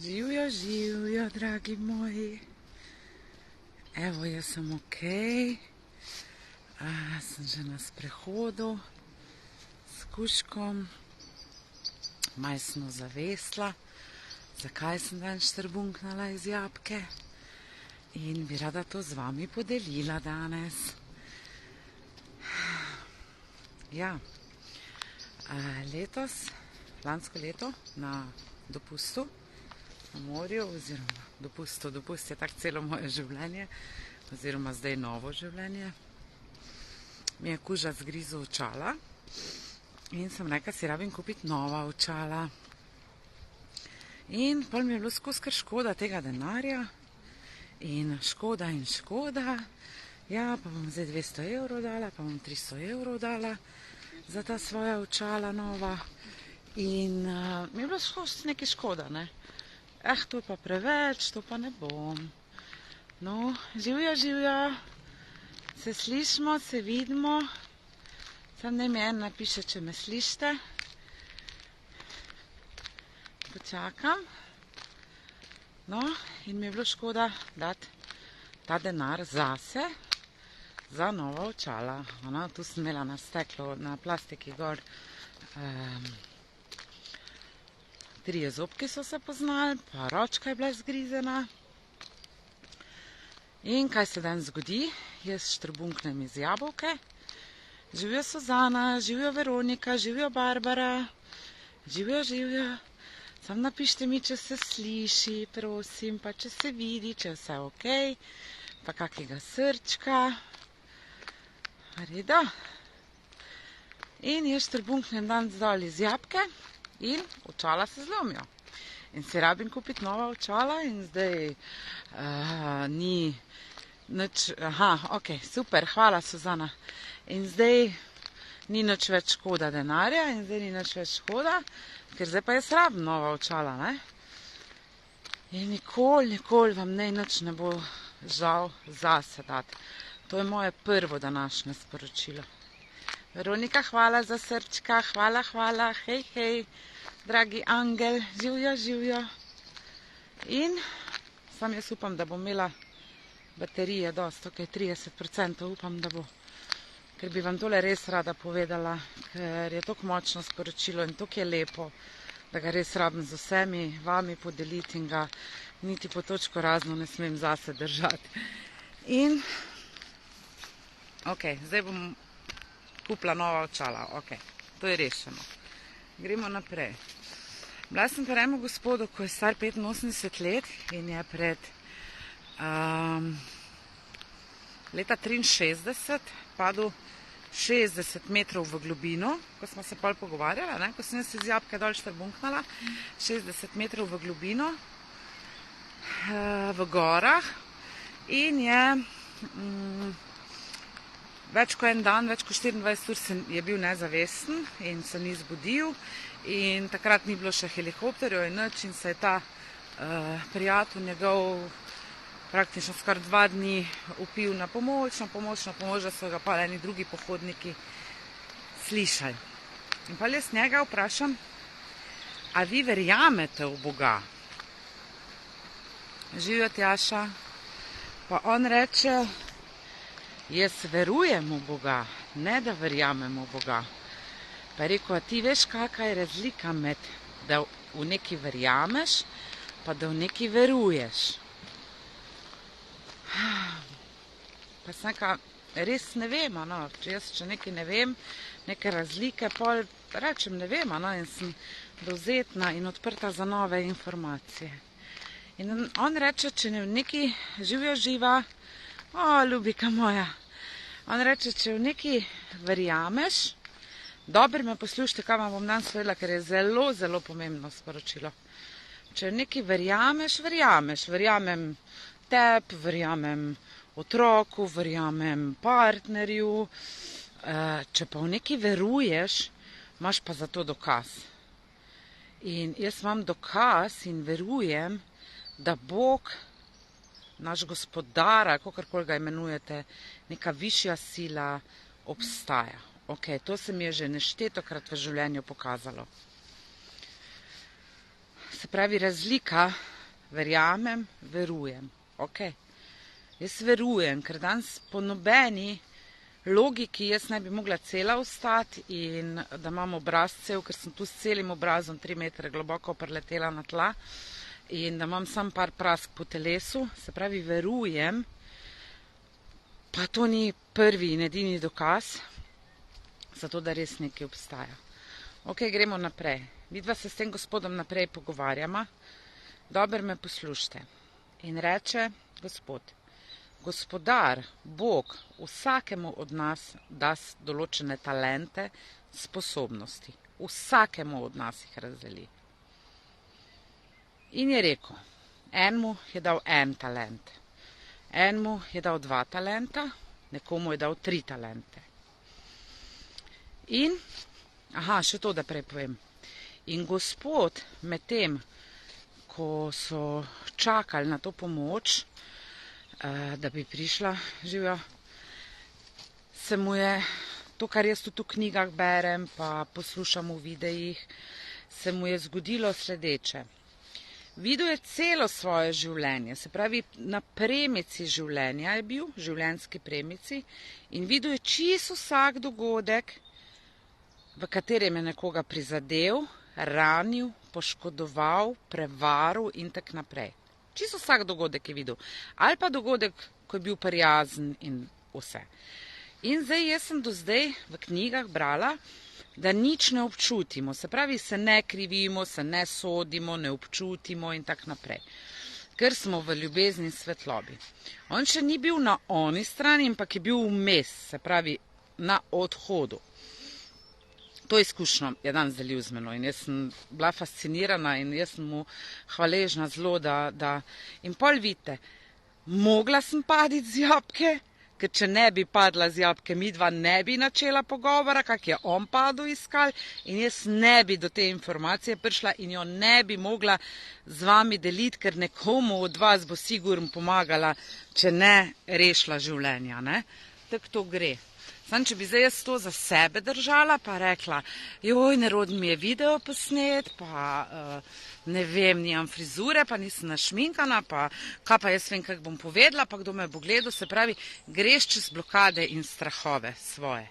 Živjo, živjo, dragi moji. Evo, jaz sem okej. Sem že na sprehodu s kužkom. Majsno zavesla, zakaj sem danes štrbunknala iz Japke. In bi rada to z vami podelila danes. Ja, letos, lansko leto na dopustu na morju, oziroma dopust je tak celo moje življenje, oziroma zdaj novo življenje, mi je kuža zgrizel očala in sem rekla, si rabim kupiti nova očala. In pol mi je bilo skozi kar škoda tega denarja in škoda, ja, pa bom zdaj 200 evrov dala, pa bom 300 evrov dala za ta svoja očala nova. In mi je bilo nekaj škoda, ne. To pa preveč, to pa ne bom. No, živjo, živjo, se slišimo, se vidimo. Sam naj mi en napiše, če me slišite. Počakam. No, in mi je bilo škoda dati ta denar zase, za nova očala. Tu sem imela na steklo, na plastiki gor. 3 zobki so se poznali, pa ročka je bila zgrizena. In kaj se danes zgodi? Jaz štrbunknem iz jabolke. Živjo Suzana, živjo Veronika, živjo Barbara. Živjo, živjo. Sam napište mi, če se sliši, prosim, pa če se vidi, če je vse okej. Pa kakega srčka. Redo. In jaz štrbunknem danes dol iz Japke. In očala se zlomijo. In si rabim kupiti nova očala in zdaj ni nič... okej, super, hvala Suzana. In zdaj ni nič več škoda denarja in zdaj ni nič več škoda, ker zdaj pa jaz rabim nova očala, ne? In nikoli vam nič ne bo žal zase dati. To je moje prvo današnje sporočilo. Veronika, hvala za srčka, hvala, hej, dragi angel, živjo, živjo. In sam jaz upam, da bom imela baterije dosti, 30% upam, da bo. Ker bi vam tole res rada povedala, ker je toliko močno sporočilo in toliko je lepo, da ga res rabim z vsemi vami podeliti in ga niti po točko razno ne smem zase držati. In, zdaj bom kupila nova očala, to je rešeno. Gremo naprej. Bila sem pri enem gospodu, ko je star 85 let in je pred leta 63 padel 60 metrov v globino, ko smo se pol pogovarjali, ko sem jaz iz Japke dol štrbunknala, 60 metrov v globino, v gorah in je več kot en dan, več kot 24 ur je bil nezavesten in se ni zbudil in takrat ni bilo še helikopterjev in nič in se je ta prijatelj njegov praktično skoraj 2 dni vpil na pomoč, da so ga pa eni drugi pohodniki slišali. In pa jaz njega vprašam, a vi verjamete v Boga? Živjo Tjaša. Pa on reče, jaz verujem v Boga, ne da verjamem v Boga. Pa je rekel, a ti veš, kakva je razlika med, da v neki verjameš, pa da v neki veruješ. Pa sem rekla, res ne vem, če nekaj ne vem, neke razlike, pol rečem ne vem, in sem dovzetna in odprta za nove informacije. In on reče, če v neki živjo živa, ljubika moja, on reče, če v neki verjameš, dobro me poslušajte, kaj vam bom danes povedala, ker je zelo, zelo pomembno sporočilo. Če v neki verjameš, verjamem tebi, verjamem otroku, verjamem partnerju, če pa v neki veruješ, imaš pa za to dokaz. In jaz imam dokaz in verujem, da Bog, naš gospodar, ali kakorkoli ga imenujete, neka višja sila obstaja. To se mi je že neštetokrat v življenju pokazalo. Se pravi, razlika verjamem, verujem. Okay. Jaz verujem, ker danes po nobeni logiki jaz ne bi mogla cela ostati in da imam obraz cel, ker sem tu s celim obrazom 3 metre globoko preletela na tla in da imam sam par prask po telesu, se pravi verujem, pa to ni prvi in edini dokaz, zato da res nekaj obstaja. Ok, gremo naprej. Vidva se s tem gospodom naprej pogovarjama. Dobro me poslušajte. In reče gospod, gospodar, Bog, vsakemu od nas da določene talente, sposobnosti. Vsakemu od nas jih razdeli. In je rekel, enemu je dal 1 talent, enemu je dal 2 talenta, nekomu je dal 3 talente. In, še to, da prej povem. In gospod med tem, ko so čakali na to pomoč, da bi prišla živjo, se mu je, to kar jaz tudi v knjigah berem, pa poslušam v videih, se mu je zgodilo sledeče. Videl je celo svoje življenje, se pravi na premici življenja je bil, življenjski premici, in videl je čisto vsak dogodek, v katerem je nekoga prizadel, ranil, poškodoval, prevaril in tak naprej. Čisto vsak dogodek je videl. Ali pa dogodek, ko je bil prijazen in vse. In zdaj jaz sem do zdaj v knjigah brala, da nič ne občutimo. Se pravi, se ne krivimo, se ne sodimo, ne občutimo in tak naprej. Ker smo v ljubezni in svetlobi. On še ni bil na oni strani, ampak je bil vmes, se pravi na odhodu. To izkušnjo je danes delil z menoj in jaz sem bila fascinirana in jaz sem mu hvaležna zelo, da... In pol vidite, mogla sem paditi z jabolke, ker če ne bi padla z jabolke, midva ne bi načela pogovora, kak je on padel iskal in jaz ne bi do te informacije prišla in jo ne bi mogla z vami deliti, ker nekomu od vas bo sigurno pomagala, če ne rešila življenja, ne? Tako to gre. Sam, če bi zdaj jaz to za sebe držala, pa rekla, joj, nerodno mi je video posnet, pa ne vem, nimam frizure, pa nisem našminkana, pa kaj pa jaz vem, kak bom povedala, pa kdo me bo gledal, se pravi, greš čez blokade in strahove svoje.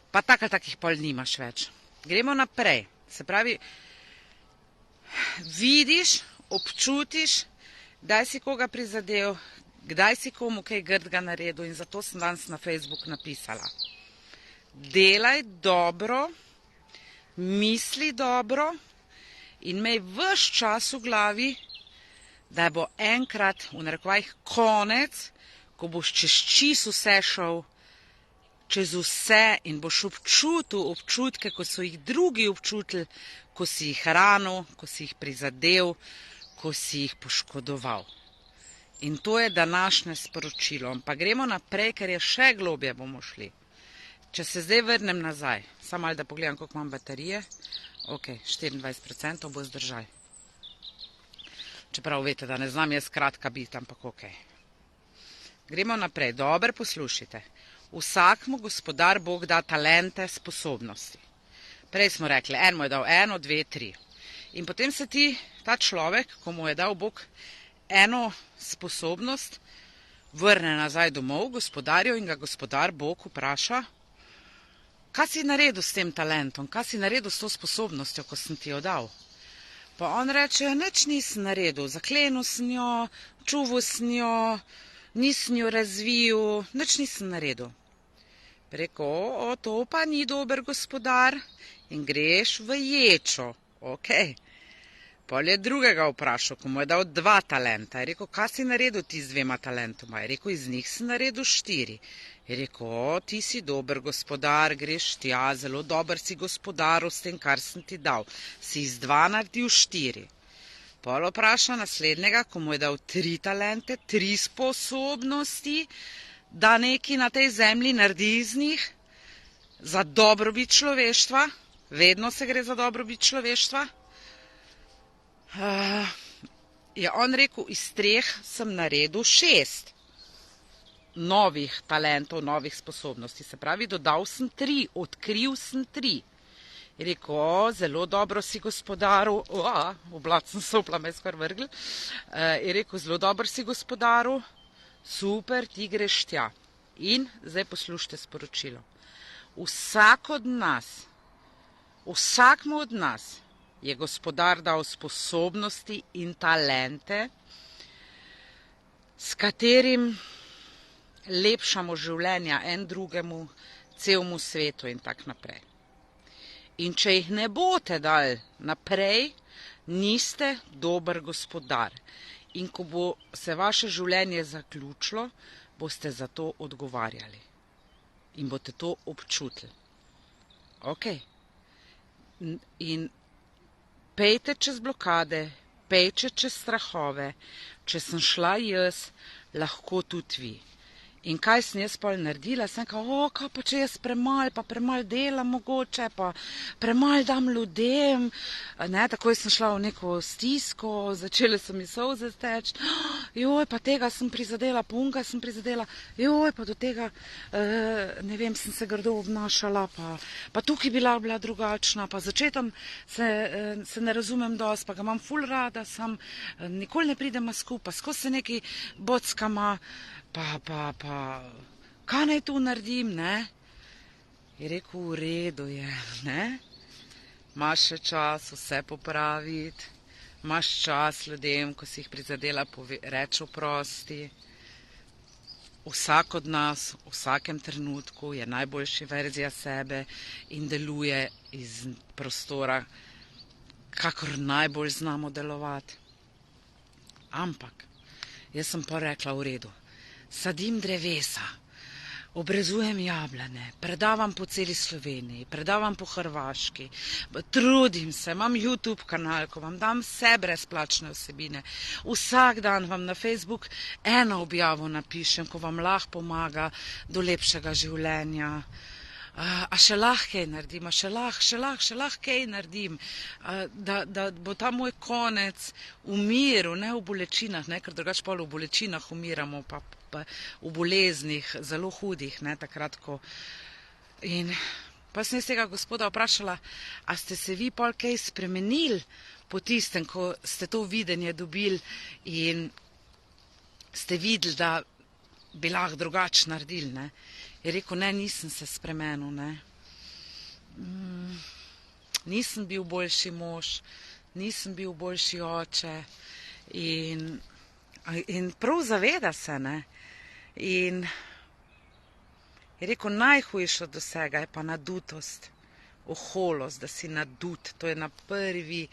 Pa takih pol nimaš več. Gremo naprej. Se pravi, vidiš, občutiš, kdaj si koga prizadel, kdaj si komu kaj grdega naredil in zato sem danes na Facebook napisala. Delaj dobro, misli dobro in imej ves čas v glavi, da bo enkrat, v narekovajih, konec, ko boš čez čisto vse šel, čez vse in boš občutil občutke, ko so jih drugi občutili, ko si jih ranil, ko si jih prizadel, ko si jih poškodoval. In to je današnje sporočilo. Pa gremo naprej, ker je še globje bomo šli. Če se zdaj vrnem nazaj, samo malo da pogledam, koliko imam baterije. Ok, 24% bo zdržal. Čeprav veste, da ne znam jaz kratka biti, ampak ok. Gremo naprej, dobro poslušajte. Vsakmu gospodar Bog da talente, sposobnosti. Prej smo rekli, enemu je dal 1, 2, 3. In potem se ti, ta človek, ko mu je dal Bog eno sposobnost, vrne nazaj domov gospodarju in ga gospodar Bog vpraša, kaj si naredil s tem talentom, kaj si naredil s to sposobnostjo, ko sem ti jo dal. Pa on reče, nič nisem naredil, zaklenil sem jo, čuval sem jo, nisem jo razvil, nič nisem naredil. Preko, to pa ni dober gospodar in greš v ječo, okej. Pol je drugega vprašal, ko mu je dal 2 talenta. Je rekel, kaj si naredil ti z 2 talentoma? Je rekel, iz njih si naredil 4. Je rekel, ti si dober gospodar, greš tja, zelo dober si gospodaril s tem, kar sem ti dal. Si iz 2 naredil 4. Pol vpraša naslednjega, ko mu je dal 3 talente, 3 sposobnosti, da nekaj na tej zemlji naredi iz njih, za dobrobit človeštva, vedno se gre za dobrobit človeštva. Je on rekel, iz 3 sem naredil 6 novih talentov, novih sposobnosti. Se pravi, dodal sem 3, odkril sem 3. Je rekel, zelo dobro si gospodaru, oblat sem sopla, me je skar vrgl. Je rekel, zelo dobro si gospodaru, super, ti greš tja. In zdaj poslušajte sporočilo. Vsakmu od nas je gospodar dal sposobnosti in talente, s katerim lepšamo življenja en drugemu, celemu svetu in tak naprej. In če jih ne boste dali naprej, niste dober gospodar. In ko bo se vaše življenje zaključilo, boste za to odgovarjali. In boste to občutili. Ok. In pejte čez blokade, pejte čez strahove. Če sem šla jaz, lahko tudi vi. In kaj sem jaz pol naredila? Sem rekla, kaj pa če jaz premalo delam mogoče, pa premalo dam ljudem. Takoj sem šla v neko stisko, začele so mi solze teči. Joj, pa tega sem prizadela, punka sem prizadela. Joj, pa do tega, ne vem, sem se grdo obnašala, pa tukaj bila drugačna, pa začetom se ne razumem dosti, pa ga imam ful rada, nikoli ne pridemo skupaj, skozi se neki bockama, pa, kaj naj tu naredim, ne? Je rekel, v redu je, ne? Imaš še čas vse popraviti, imaš čas ljudem, ko si jih prizadela, reči oprosti. Vsak od nas, v vsakem trenutku je najboljša verzija sebe in deluje iz prostora, kakor najbolj znamo delovati. Ampak, jaz sem pa rekla, v redu. Sadim drevesa, obrezujem jablane, predavam po celi Sloveniji, predavam po Hrvaški, trudim se, imam YouTube kanal, ko vam dam vse brezplačne vsebine. Vsak dan vam na Facebook eno objavo napišem, ko vam lahko pomaga do lepšega življenja. A še lahko kaj naredim, še lahko kaj naredim, da bo ta moj konec v miru, ne v bolečinah, ker drugače pa v bolečinah umiramo, pa v boleznih, zelo hudih, takrat, ko... In pa sem tega gospoda vprašala, a ste se vi pol kaj spremenili po tistem, ko ste to videnje dobili in ste videli, da bi lahko drugače naredili, ne? Je rekel, ne, nisem se spremenil, ne. Nisem bil boljši mož, nisem bil boljši oče in prav zaveda se, ne. In je rekel, najhujše od vsega je pa nadutost, oholost, da si nadut. To je na prvi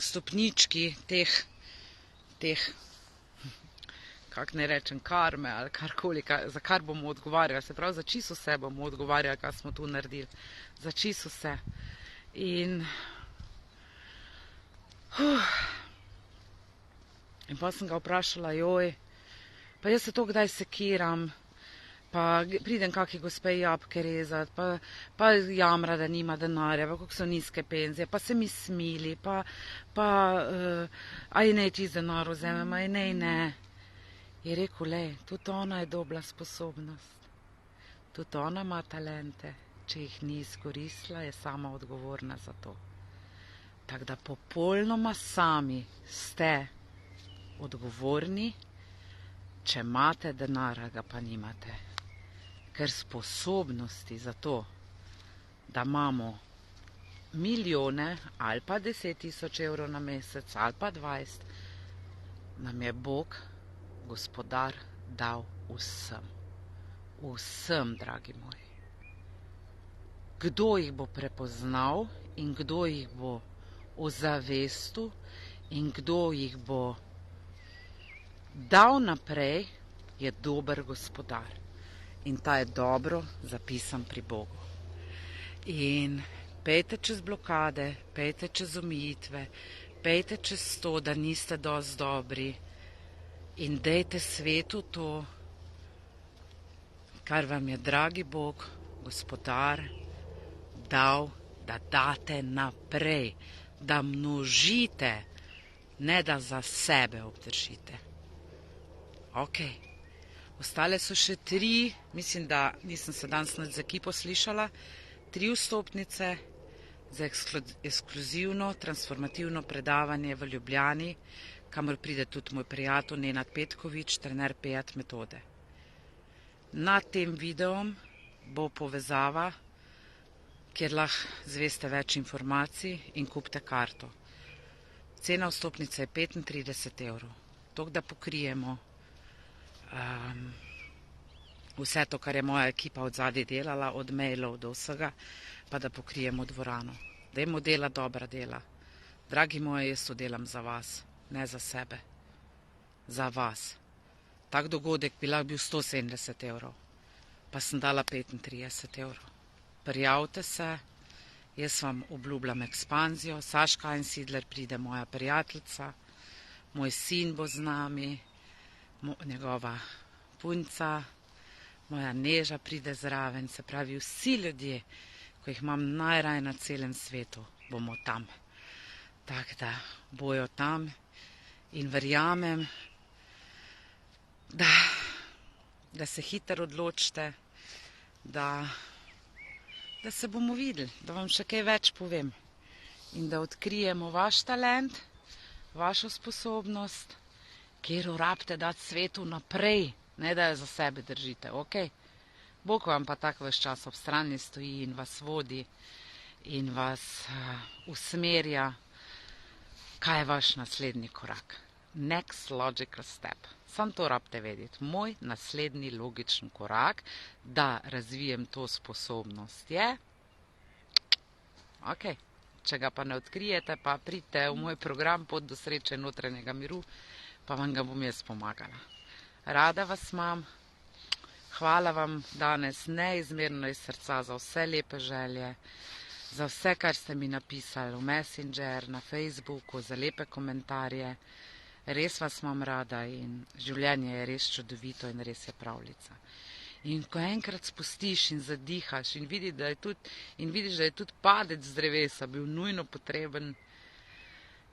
stopnički teh, kako ne rečem, karme ali karkoli, za kar bomo odgovarjali. Se pravi, za čisto vse bomo odgovarjali, kaj smo tu naredili. Za čisto vse. In pa sem ga vprašala, joj, pa jaz se to kdaj sekiram, pa pridem kaki gospe jabke rezati, pa jamra, da nima denarja, pa kako so nizke penzije, pa se mi smili, pa aj ne ti denar vzemem, aj ne. Je rekel, lej, tudi ona je dobila sposobnost, tudi ona ima talente, če jih ni izkoristila, je sama odgovorna za to. Tako da popolnoma sami ste odgovorni, če imate denar, ga pa nimate. Ker sposobnosti za to, da imamo milijone ali pa 10.000 evrov na mesec ali pa 20, nam je Bog, gospodar, dal vsem. Vsem, dragi moji. Kdo jih bo prepoznal in kdo jih bo ozavestil in kdo jih bo dal naprej, je dober gospodar. In ta je dobro zapisan pri Bogu. In pejte čez blokade, pejte čez omejitve, pejte čez to, da niste dosti dobri in dejte svetu to, kar vam je dragi Bog, gospodar, dal, da date naprej, da množite, ne da za sebe obdržite. Ok. Ostale so še 3, mislim, da nisem se danes nič z ekipo slišala, 3 vstopnice za ekskluzivno transformativno predavanje v Ljubljani, kamor pride tudi moj prijatelj Nenad Petkovič, trener PEAT metode. Nad tem videom bo povezava, kjer lahko zveste več informacij in kupite karto. Cena vstopnice je 35 €. Toliko, da pokrijemo vse to, kar je moja ekipa od zadaj delala, od mailov do vsega, pa da pokrijemo dvorano. Dajmo dela dobra dela. Dragi moji, jaz to delam za vas, ne za sebe. Za vas. Tak dogodek bi lahko bil 170 €, pa sem dala 35 €. Prijavite se, jaz vam obljubljam ekspanzijo. Saška Einsiedler pride, moja prijateljica, moj sin bo z nami, njegova punca, moja Neža pride zraven, se pravi vsi ljudje, ko jih imam najraje na celem svetu, bomo tam. Tako da bojo tam in verjamem, da se hitro odločite, da se bomo videli, da vam še kaj več povem in da odkrijemo vaš talent, vašo sposobnost, kjer rabite dati svetu naprej, ne da jo za sebe držite, ok? Bog vam pa tako ves čas ob strani stoji in vas vodi in vas usmerja, kaj je vaš naslednji korak. Next logical step. Sam to rabite vedeti. Moj naslednji logičen korak, da razvijem to sposobnost je, ok, če ga pa ne odkrijete, pa pridite v moj program Pot do sreče notranjega miru, pa vam ga bom jaz pomagala. Rada vas imam, hvala vam danes neizmerno iz srca za vse lepe želje, za vse, kar ste mi napisali v Messenger, na Facebooku, za lepe komentarje. Res vas imam rada in življenje je res čudovito in res je pravljica. In ko enkrat spustiš in zadihaš in vidiš, da je tudi padec z drevesa bil nujno potreben,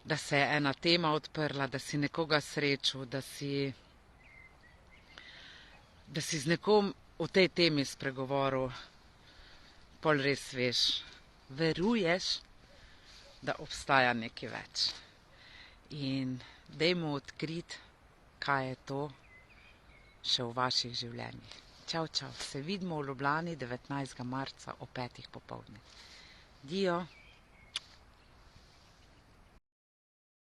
da se je ena tema odprla, da si nekoga srečal, da si z nekom o tej temi spregovoril, pol res veš, veruješ, da obstaja nekaj več. In dajmo odkriti, kaj je to še v vaših življenjih. Čau, čau, se vidimo v Ljubljani 19. marca ob 5. popoldne. Dio.